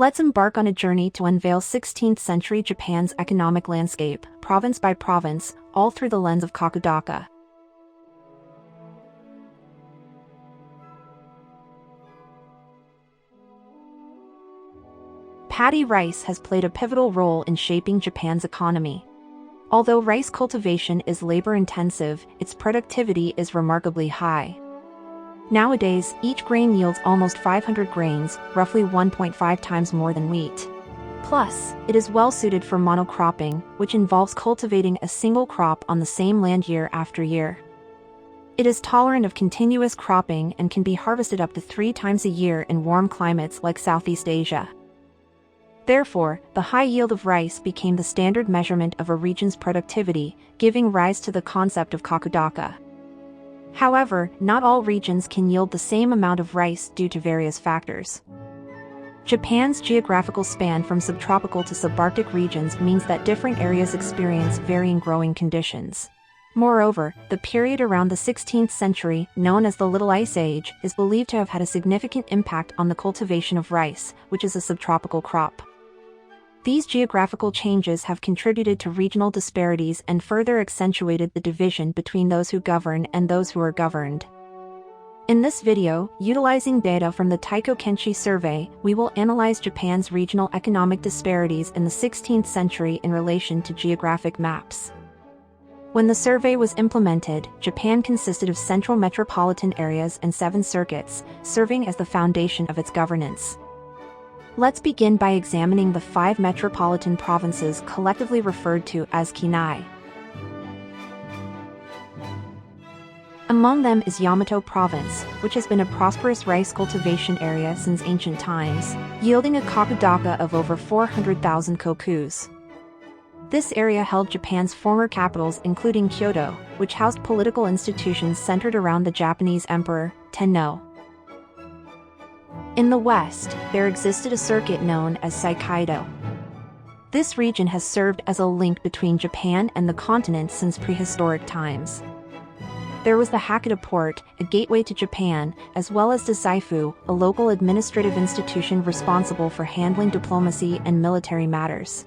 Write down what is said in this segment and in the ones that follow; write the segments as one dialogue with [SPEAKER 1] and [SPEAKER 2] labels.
[SPEAKER 1] Let's embark on a journey to unveil 16th century Japan's economic landscape, province by province, all through the lens of Kokudaka. Paddy rice has played a pivotal role in shaping Japan's economy. Although rice cultivation is labor-intensive, its productivity is remarkably high. Nowadays, each grain yields almost 500 grains, roughly 1.5 times more than wheat. Plus, it is well-suited for monocropping, which involves cultivating a single crop on the same land year after year. It is tolerant of continuous cropping and can be harvested up to 3 times a year in warm climates like Southeast Asia. Therefore, the high yield of rice became the standard measurement of a region's productivity, giving rise to the concept of Kokudaka. However, not all regions can yield the same amount of rice due to various factors. Japan's geographical span from subtropical to subarctic regions means that different areas experience varying growing conditions. Moreover, the period around the 16th century, known as the Little Ice Age, is believed to have had a significant impact on the cultivation of rice, which is a subtropical crop. These geographical changes have contributed to regional disparities and further accentuated the division between those who govern and those who are governed. In this video, utilizing data from the Taiko Kenshi survey, we will analyze Japan's regional economic disparities in the 16th century in relation to geographic maps. When the survey was implemented, Japan consisted of central metropolitan areas and 7 circuits, serving as the foundation of its governance. Let's begin by examining the 5 metropolitan provinces collectively referred to as Kinai. Among them is Yamato Province, which has been a prosperous rice cultivation area since ancient times, yielding a Kokudaka of over 400,000 kokus. This area held Japan's former capitals including Kyoto, which housed political institutions centered around the Japanese Emperor, Tenno. In the west, there existed a circuit known as Saikaidō. This region has served as a link between Japan and the continent since prehistoric times. There was the Hakata port, a gateway to Japan, as well as Dazaifu, a local administrative institution responsible for handling diplomacy and military matters.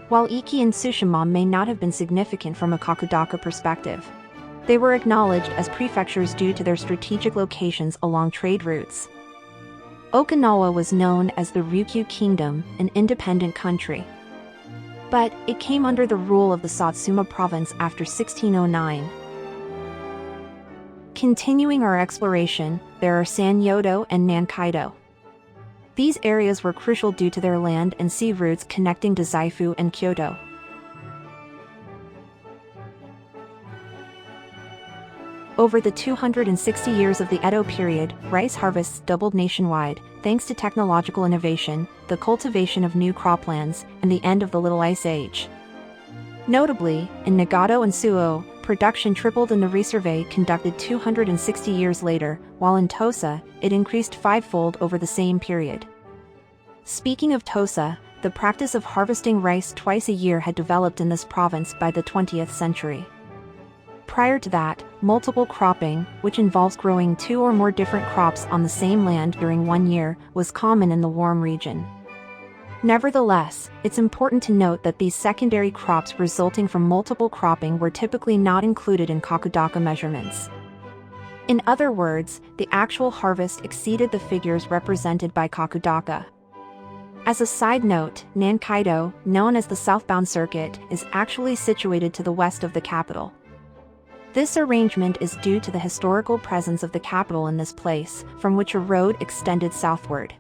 [SPEAKER 1] While Iki and Tsushima may not have been significant from a Kokudaka perspective, they were acknowledged as prefectures due to their strategic locations along trade routes. Okinawa was known as the Ryukyu Kingdom, an independent country. But it came under the rule of the Satsuma province after 1609. Continuing our exploration, there are Sengoku and Nankaidō. These areas were crucial due to their land and sea routes connecting Dazaifu and Kyoto. Over the 260 years of the Edo period, rice harvests doubled nationwide, thanks to technological innovation, the cultivation of new croplands, and the end of the Little Ice Age. Notably, in Nagato and Suo, production tripled in the resurvey conducted 260 years later, while in Tosa, it increased 5-fold over the same period. Speaking of Tosa, the practice of harvesting rice twice a year had developed in this province by the 20th century. Prior to that, multiple cropping, which involves growing 2 or more different crops on the same land during one year, was common in the warm region. Nevertheless, it's important to note that these secondary crops resulting from multiple cropping were typically not included in Kokudaka measurements. In other words, the actual harvest exceeded the figures represented by Kokudaka. As a side note, Nankaidō, known as the southbound circuit, is actually situated to the west of the capital. This arrangement is due to the historical presence of the capital in this place, from which a road extended southward.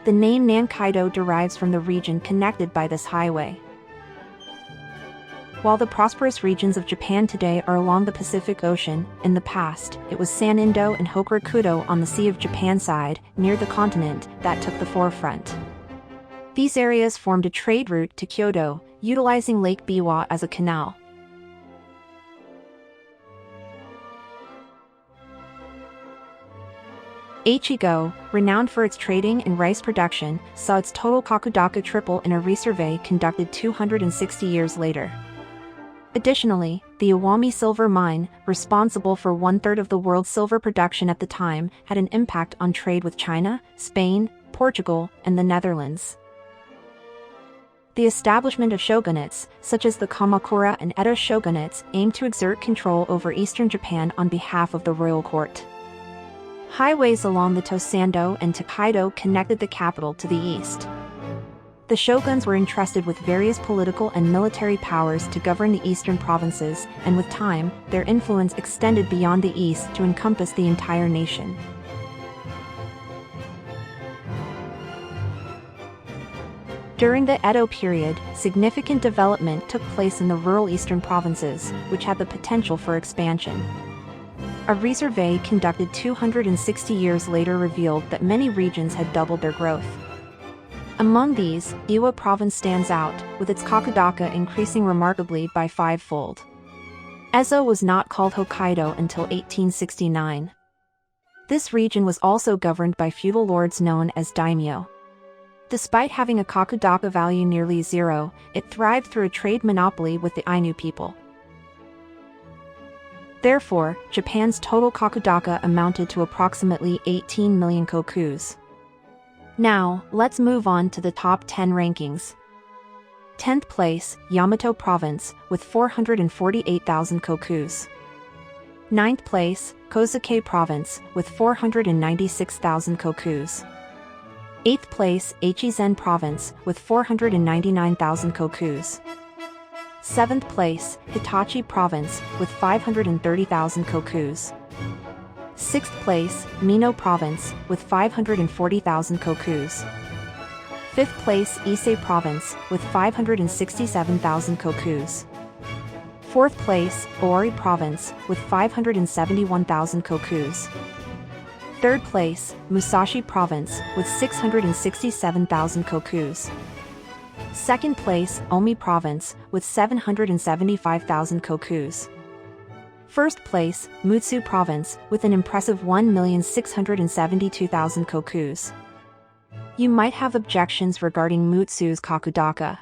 [SPEAKER 1] The name Nankaidō derives from the region connected by this highway. While the prosperous regions of Japan today are along the Pacific Ocean, in the past, it was Sanindō and Hokurikudō on the Sea of Japan side, near the continent, that took the forefront. These areas formed a trade route to Kyoto, utilizing Lake Biwa as a canal. Echigo, renowned for its trading and rice production, saw its total Kokudaka triple in a resurvey conducted 260 years later. Additionally, the Iwami Silver Mine, responsible for 1/3 of the world's silver production at the time, had an impact on trade with China, Spain, Portugal, and the Netherlands. The establishment of shogunates, such as the Kamakura and Edo shogunates, aimed to exert control over eastern Japan on behalf of the royal court. Highways along the Tōsandō and Tōkaidō connected the capital to the east. The shoguns were entrusted with various political and military powers to govern the eastern provinces, and with time, their influence extended beyond the east to encompass the entire nation. During the Edo period, significant development took place in the rural eastern provinces, which had the potential for expansion. A resurvey conducted 260 years later revealed that many regions had doubled their growth. Among these, Iwa province stands out, with its Kokudaka increasing remarkably by 5-fold. Ezo was not called Hokkaidō until 1869. This region was also governed by feudal lords known as daimyo. Despite having a Kokudaka value nearly zero, it thrived through a trade monopoly with the Ainu people. Therefore, Japan's total Kokudaka amounted to approximately 18 million kokus. Now, let's move on to the top 10 rankings. 10th place, Yamato Province, with 448,000 kokus. 9th place, Kozuke Province, with 496,000 kokus. 8th place, Echizen Province, with 499,000 kokus. 7th place, Hitachi Province, with 530,000 kokus. 6th place, Mino Province, with 540,000 kokus. 5th place, Ise Province, with 567,000 kokus. 4th place, Owari Province, with 571,000 kokus. 3rd place, Musashi Province, with 667,000 kokus. 2nd place, Omi Province, with 775,000 kokus. 1st place, Mutsu Province, with an impressive 1,672,000 kokus. You might have objections regarding Mutsu's Kokudaka.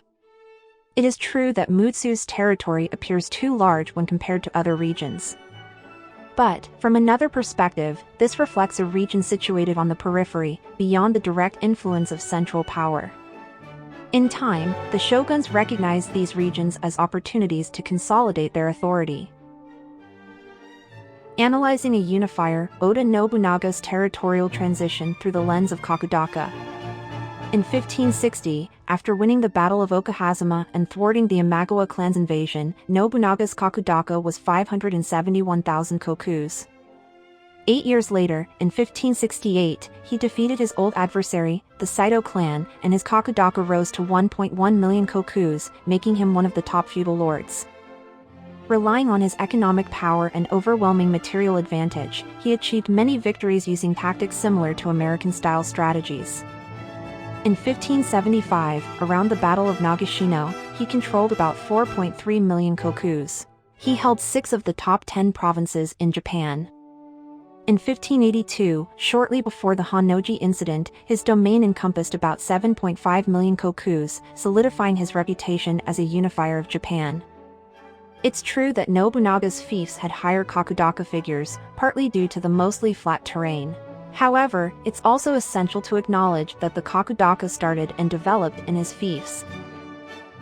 [SPEAKER 1] It is true that Mutsu's territory appears too large when compared to other regions. But, from another perspective, this reflects a region situated on the periphery, beyond the direct influence of central power. In time, the shoguns recognized these regions as opportunities to consolidate their authority. Analyzing a unifier, Oda Nobunaga's territorial transition through the lens of Kokudaka. In 1560, after winning the Battle of Okahazama and thwarting the Imagawa clan's invasion, Nobunaga's Kokudaka was 571,000 kokus. 8 years later, in 1568, he defeated his old adversary, the Saikaidō clan, and his Kokudaka rose to 1.1 million kokus, making him one of the top feudal lords. Relying on his economic power and overwhelming material advantage, he achieved many victories using tactics similar to American-style strategies. In 1575, around the Battle of Nagashino, he controlled about 4.3 million kokus. He held 6 of the top 10 provinces in Japan. In 1582, shortly before the Honnoji incident, his domain encompassed about 7.5 million kokus, solidifying his reputation as a unifier of Japan. It's true that Nobunaga's fiefs had higher Kokudaka figures, partly due to the mostly flat terrain. However, it's also essential to acknowledge that the Kokudaka started and developed in his fiefs.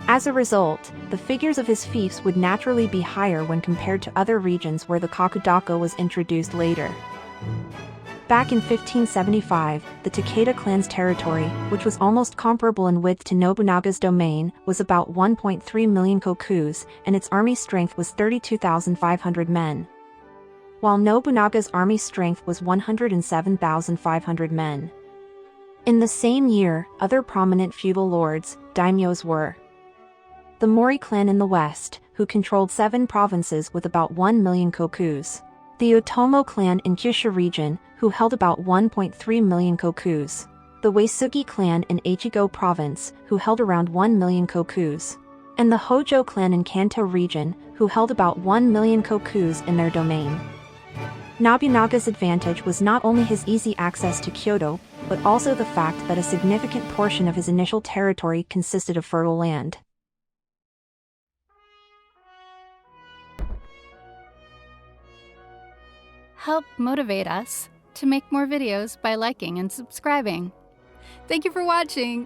[SPEAKER 1] As a result, the figures of his fiefs would naturally be higher when compared to other regions where the Kokudaka was introduced later. Back in 1575, the Takeda clan's territory, which was almost comparable in width to Nobunaga's domain, was about 1.3 million kokus, and its army strength was 32,500 men. While Nobunaga's army strength was 107,500 men. In the same year, other prominent feudal lords, daimyos were the Mori clan in the west, who controlled 7 provinces with about 1 million kokus. The Otomo clan in Kyushu region, who held about 1.3 million kokus. The Uesugi clan in Echigo province, who held around 1 million kokus. And the Hojo clan in Kanto region, who held about 1 million kokus in their domain. Nobunaga's advantage was not only his easy access to Kyoto, but also the fact that a significant portion of his initial territory consisted of fertile land.
[SPEAKER 2] help motivate us to make more videos by liking and subscribing. Thank you for watching.